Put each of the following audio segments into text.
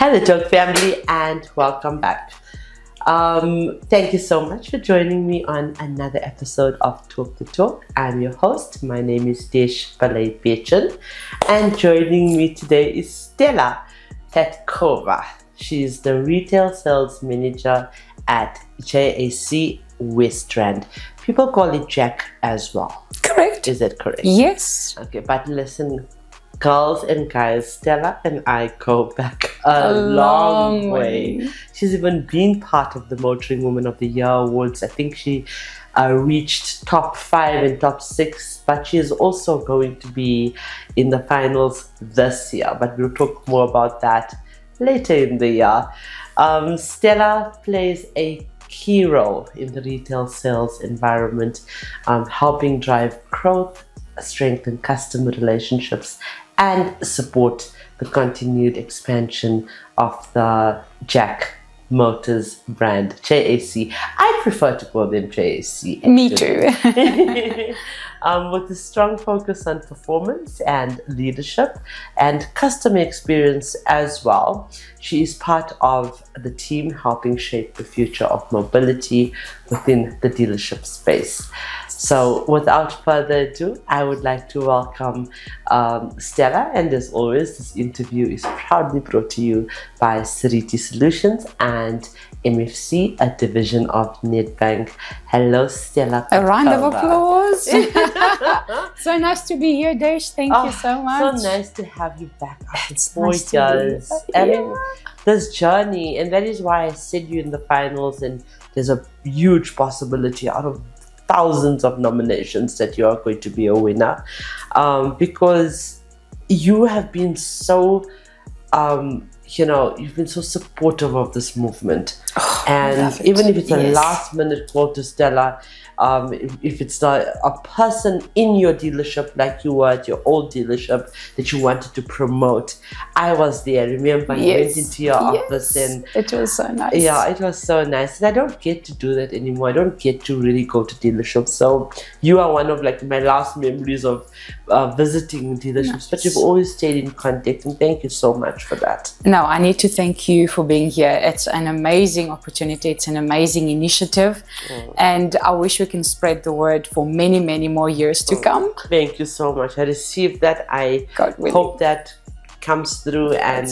Hello, JAC family, and welcome back. Thank you so much for joining me on another episode of Talk the Talk. I'm your host. My name is Pillay Bechan, and joining me today is Stella Petkova. She's the retail sales manager at JAC West Rand. People call it JAC as well. Correct. Is that correct? Yes. Okay, but listen, girls and guys, Stella and I go back a long way. She's even been part of the Motoring Woman of the Year awards. I think she reached top 5 and top 6, but she is also going to be in the finals this year. But we'll talk more about that later in the year. Stella plays a key role in the retail sales environment, helping drive growth, strengthen customer relationships, and support the continued expansion of the JAC Motors brand, JAC. I prefer to call them JAC. Me too. With a strong focus on performance and leadership and customer experience as well. She is part of the team helping shape the future of mobility within the dealership space. So without further ado, I would like to welcome Stella, and as always, this interview is proudly brought to you by Sariti Solutions and MFC, a division of Nedbank. Hello, Stella Petkova. A round of applause. So nice to be here, Desh. Thank you so much. So nice to have you back after It's 4 nice years. I Yeah. mean, this journey, and that is why I said you in the finals, and there's a huge possibility out of thousands of nominations that you are going to be a winner, because you have been so you've been so supportive of this movement. And even if it's a last minute call to Stella, if it's a person in your dealership like you were at your old dealership that you wanted to promote, I was there. Remember, I went into your office, and it was so nice. Yeah, it was so nice. And I don't get to do that anymore. I don't get to really go to dealerships. So you are one of my last memories of visiting dealerships. But you've always stayed in contact, and thank you so much for that. No, I need to thank you for being here. It's an amazing opportunity. It's an amazing initiative. And I wish we can spread the word for many, many more years to come. Thank you so much. I received that. I hope that comes through, and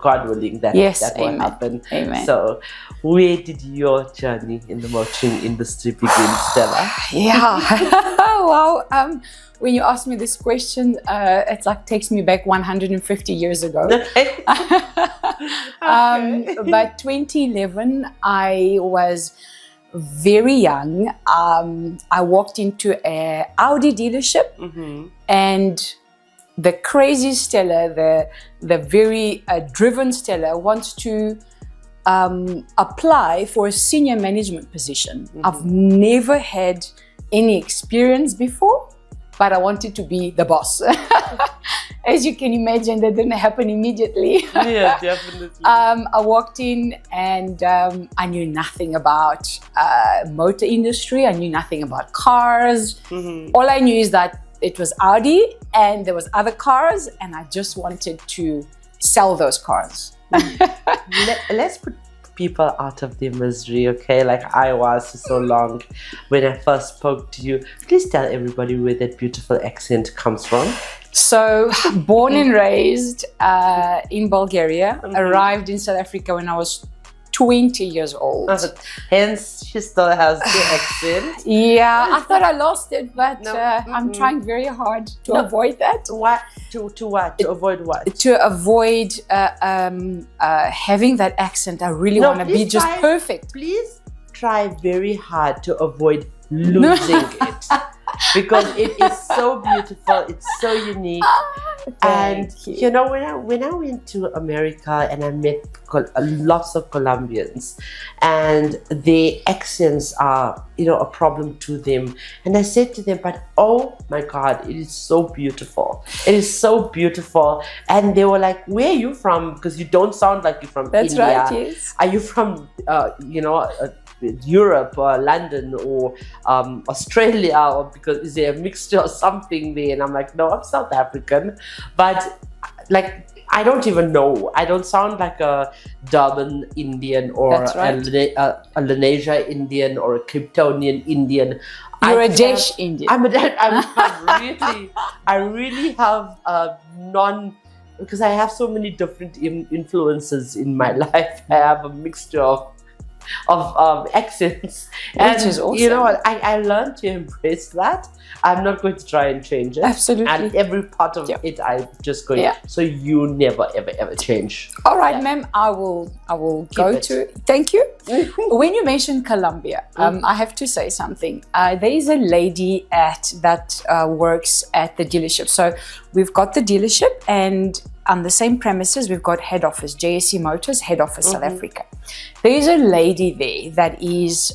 God willing, that will happen. Amen. So where did your journey in the motoring industry begin, Stella? Wow. When you ask me this question, it's like takes me back 150 years ago. But 2011, I was very young. I walked into an Audi dealership, and the crazy Stella, the very driven Stella, wants to apply for a senior management position. I've never had any experience before, but I wanted to be the boss. As you can imagine, that didn't happen immediately. Yeah, definitely. I walked in, and I knew nothing about motor industry. I knew nothing about cars. All I knew is that it was Audi, and there was other cars, and I just wanted to sell those cars. Let's put people out of their misery, okay? Like I was for so long when I first spoke to you. Please tell everybody where that beautiful accent comes from. So, born and raised in Bulgaria, arrived in South Africa when I was 20 years old. Hence, she still has the accent. Yeah, I thought I lost it, but I'm trying very hard to avoid that. What? To what? To avoid what? To avoid having that accent. I really want to be just perfect. Please try very hard to avoid losing it. Because it is so beautiful, it's so unique. And when I went to America and I met lots of Colombians, and their accents are a problem to them, and I said to them, but oh my God, it is so beautiful, it is so beautiful. And they were like, where are you from? Because you don't sound like you're from India. That's right, yes. Are you from Europe or London or Australia, or because is there a mixture or something there? And I'm like, no, I'm South African. But like I don't even know. I don't sound like a Durban Indian or That's right. a Lenasia Indian or a Kryptonian Indian. You're a Jesh Indian. I really have because I have so many different influences in my life. I have a mixture of accents, and which is awesome. You know what? I learned to embrace that. I'm not going to try and change it. Absolutely. And every part of it, I'm just going. Yeah. So you never, ever change. All right, ma'am. I will go to. Thank you. When you mentioned Colombia, I have to say something. There is a lady that works at the dealership. So we've got the dealership, and on the same premises, we've got head office, JAC Motors, head office, South Africa. There is a lady there that is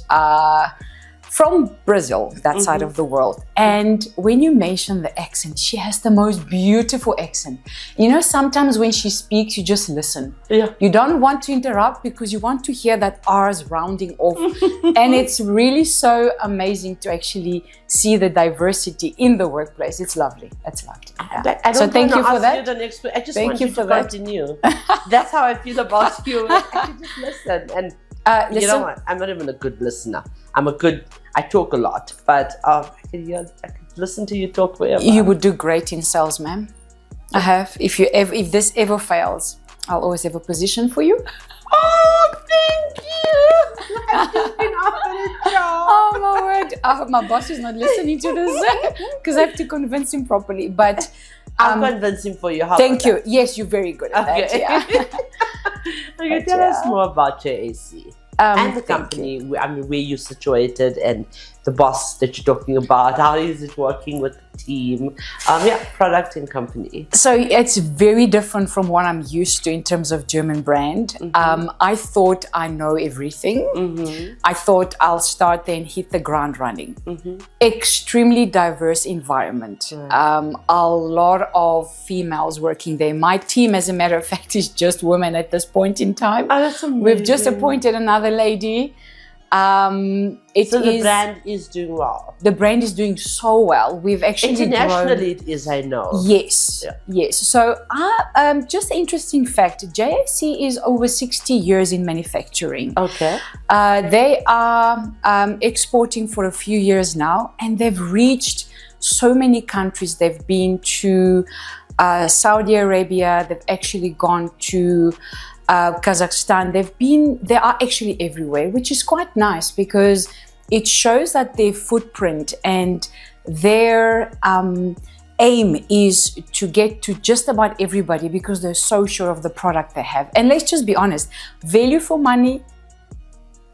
from Brazil, that side of the world. And when you mention the accent, she has the most beautiful accent. You know, sometimes when she speaks, you just listen. Yeah. You don't want to interrupt because you want to hear that R's rounding off. And it's really so amazing to actually see the diversity in the workplace. It's lovely. It's lovely. Yeah. So thank you for that. I just want you to continue. That's how I feel about you. I can just listen. And you know what? I'm not even a good listener. I talk a lot, but I can listen to you talk forever. You would do great in sales, ma'am. I have. If this ever fails, I'll always have a position for you. Oh, thank you! I've just been offered a job. Oh my word! I hope my boss is not listening to this because I have to convince him properly. But I'll convince him for you. Thank you. Yes, you're very good at that. Yeah. Okay, tell us more about JAC. And the company, where you're situated, and the boss that you're talking about. How is it working with the team? Product and company. So it's very different from what I'm used to in terms of German brand. I thought I know everything. I thought I'll start there and hit the ground running. Extremely diverse environment. A lot of females working there. My team, as a matter of fact, is just women at this point in time. Oh, that's amazing. We've just appointed another lady. The brand is doing well. The brand is doing so well. We've actually internationally it is, I know. Yes, yes. So, just an interesting fact: JAC is over 60 years in manufacturing. Okay. They are exporting for a few years now, and they've reached so many countries. They've been to Saudi Arabia. They've actually gone to Kazakhstan. They are actually everywhere, which is quite nice because it shows that their footprint and their aim is to get to just about everybody because they're so sure of the product they have. And let's just be honest, value for money,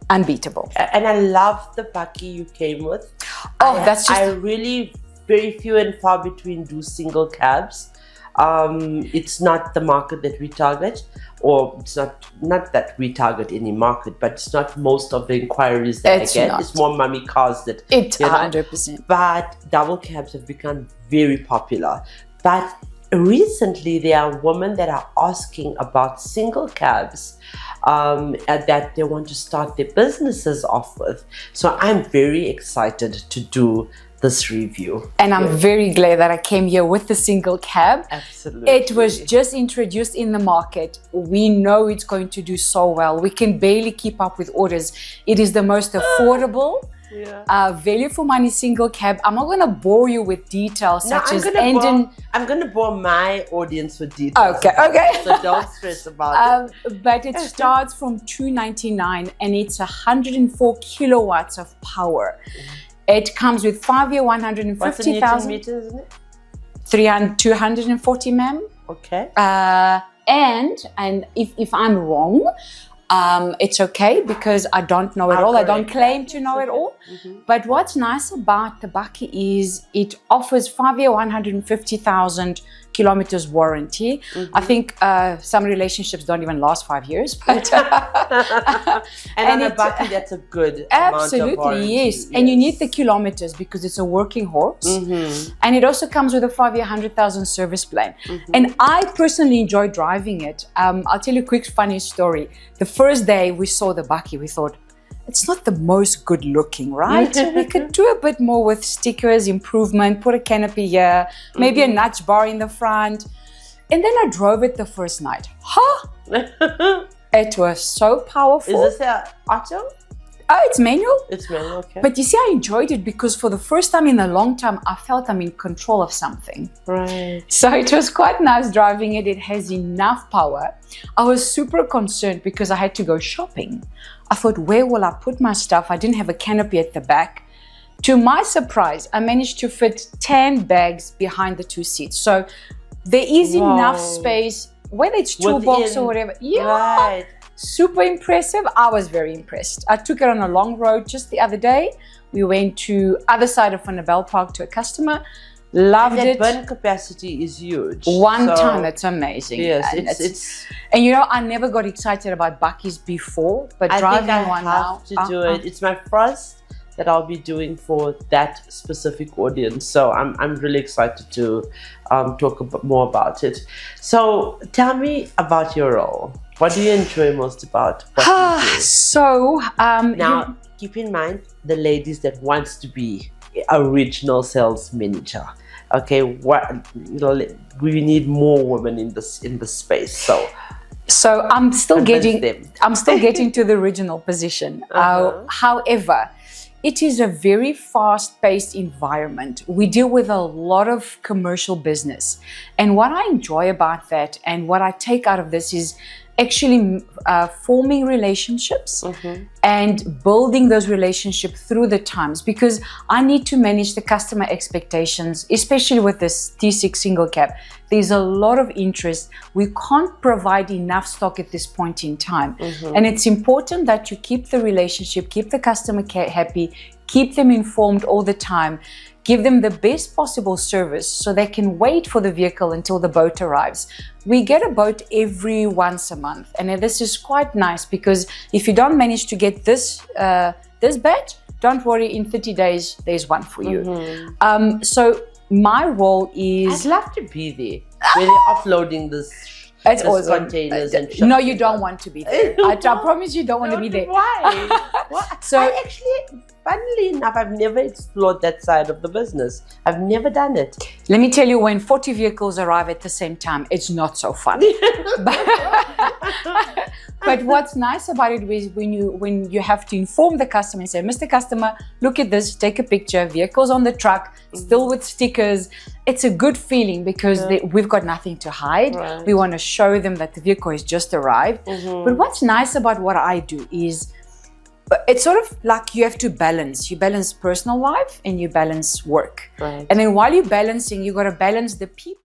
unbeatable. And I love the bakkie you came with. Oh, that's just... I really, very few and far between do single cabs. It's not the market that we target, or it's not that we target any market, but it's not most of the inquiries that I get. It's more mummy cars that it's 100%. But double cabs have become very popular. But recently there are women that are asking about single cabs that they want to start their businesses off with. So I'm very excited to do this review. And I'm very glad that I came here with the single cab. Absolutely. It was just introduced in the market. We know it's going to do so well. We can barely keep up with orders. It is the most affordable, value for money single cab. I'm not going to bore you with details such as engine. I'm going to bore my audience with details. Okay. So don't stress about it. But it starts from $299 and it's 104 kilowatts of power. It comes with 5-year, 150,000. What's the Newton meters, isn't it? 240, ma'am. Okay. And if I'm wrong, it's okay because I don't know it all. I don't claim to know it all. But what's nice about the bakkie is it offers 5-year, 150,000 kilometers warranty. I think some relationships don't even last 5 years. But and on a bakkie, that's a good amount of warranty. Yes. And you need the kilometers because it's a working horse. And it also comes with a 5-year, 100,000 service plan. And I personally enjoy driving it. I'll tell you a quick funny story. The first day we saw the bakkie, we thought, it's not the most good looking, right? So we could do a bit more with stickers, improvement, put a canopy here, maybe a notch bar in the front. And then I drove it the first night. It was so powerful. Is this an auto? Oh, it's manual. It's manual, okay. But you see, I enjoyed it because for the first time in a long time, I felt I'm in control of something. Right. So it was quite nice driving it. It has enough power. I was super concerned because I had to go shopping. I thought, where will I put my stuff? I didn't have a canopy at the back. To my surprise, I managed to fit 10 bags behind the 2 seats. So there is enough space, whether it's toolbox or whatever. Yeah. Right. Super impressive. I was very impressed. I took it on a long road just the other day. We went to other side of Annabelle Park to a customer. Loved it. The burn capacity is huge. One ton, that's amazing. Yes, and it's and you know, I never got excited about Bucky's before, but driving one now. I think I have to do it. It's my first that I'll be doing for that specific audience. So I'm really excited to talk more about it. So tell me about your role. What do you enjoy most about what you do? So now, keep in mind the ladies that wants to be a regional sales manager. Okay, we need more women in this space. So I'm still getting to the original position. However, it is a very fast-paced environment. We deal with a lot of commercial business. And what I enjoy about that and what I take out of this is actually forming relationships and building those relationships through the times, because I need to manage the customer expectations, especially with this T6 single cab. There's a lot of interest. We can't provide enough stock at this point in time. And it's important that you keep the relationship, keep the customer happy, keep them informed all the time, give them the best possible service so they can wait for the vehicle until the boat arrives. We get a boat every once a month, and this is quite nice because if you don't manage to get this batch, don't worry, in 30 days there's one for you. So my role is... I'd love to be there when they're offloading this awesome. Containers and no, you don't want to be there. I promise you don't want to be there. Why? So I actually, funnily enough, I've never explored that side of the business. I've never done it. Let me tell you, when 40 vehicles arrive at the same time, it's not so fun. But what's nice about it is when you have to inform the customer and say, Mr. Customer, look at this, take a picture, vehicles on the truck, still with stickers. It's a good feeling because we've got nothing to hide. Right. We want to show them that the vehicle has just arrived. But what's nice about what I do is it's sort of like you have to balance. You balance personal life and you balance work. Right. And then while you're balancing, you got to balance the people.